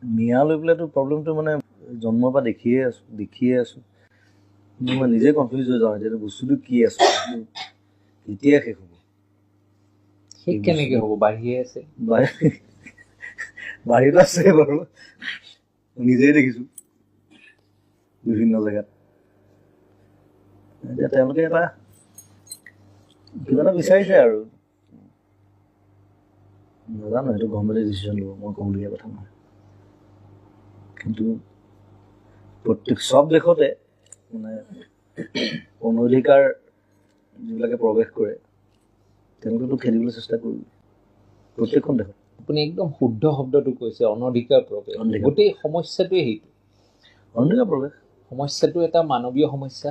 মিয়া লৈ পেলাইতো প্ৰব্লেমটো মানে জন্মৰ পৰা দেখিয়ে আছোঁ মই নিজে কনফিউজ হৈ যাওঁ এতিয়া বস্তুটো কি আছে এতিয়া শেষ হ'ব শেষ কেনেকৈ হ'ব বাঢ়িয়ে আছে বাঢ়িটো আছে বাৰু নিজেই দেখিছোঁ বিভিন্ন জেগাত এতিয়া তেওঁলোকে এটা কিবা এটা বিচাৰিছে আৰু নাজানো সেইটো গভৰ্ণমেণ্টে ডিচিশ্যন ল'ব মই ক'বলগীয়া কথা নহয় কিন্তু প্ৰত্যেক চব দেশতে মানে অনধিকাৰ যিবিলাকে প্ৰৱেশ কৰে তেওঁলোকেতো খেলিবলৈ চেষ্টা কৰিব প্ৰত্যেকখন দেশত আপুনি একদম শুদ্ধ শব্দটো কৈছে অনধিকাৰ প্ৰৱেশ গোটেই সমস্যাটোৱে সেইটো অনধিকাৰ প্ৰৱেশ সমস্যাটো এটা মানৱীয় সমস্যা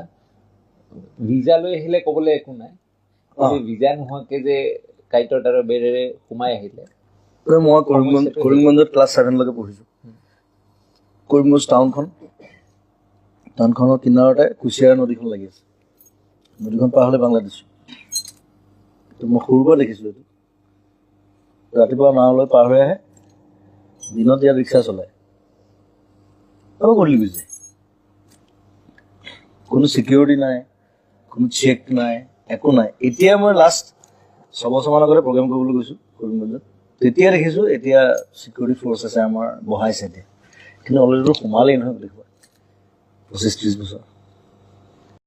ভিজা লৈ আহিলে ক'বলৈ একো নাই ভিজা নোহোৱাকৈ যে কাইটৰ তাৰৰ বেৰেৰে সোমাই আহিলে মই কৰিমগঞ্জত ক্লাছ 7 লৈকে পঢ়িছোঁ কৰিমগঞ্জ টাউনখনৰ কিনাৰতে কুচিয়াৰ নদীখন লাগি আছে নদীখন পাৰ হ'লে বাংলাদেশ মই সৰুৰ পৰা দেখিছোঁ এইটো ৰাতিপুৱা নাৱলৈ পাৰ হৈ আহে দিনত ইয়াত ৰিক্সা চলায় আকৌ গধূলি গুচি যায় কোনো ছিকিউৰিটি নাই কোনো চেক নাই একো নাই এতিয়া মই লাষ্ট 6 বছৰমান আগতে প্ৰগ্ৰেম কৰিবলৈ গৈছোঁ কৰিমগঞ্জত তেতিয়া দেখিছোঁ এতিয়া ছিকিউৰিটি ফ'ৰ্চ আছে আমাৰ বহাইছে এতিয়া কিন্তু অলৰেডি সোমালেই নহয় দেখুৱা 25-30 বছৰ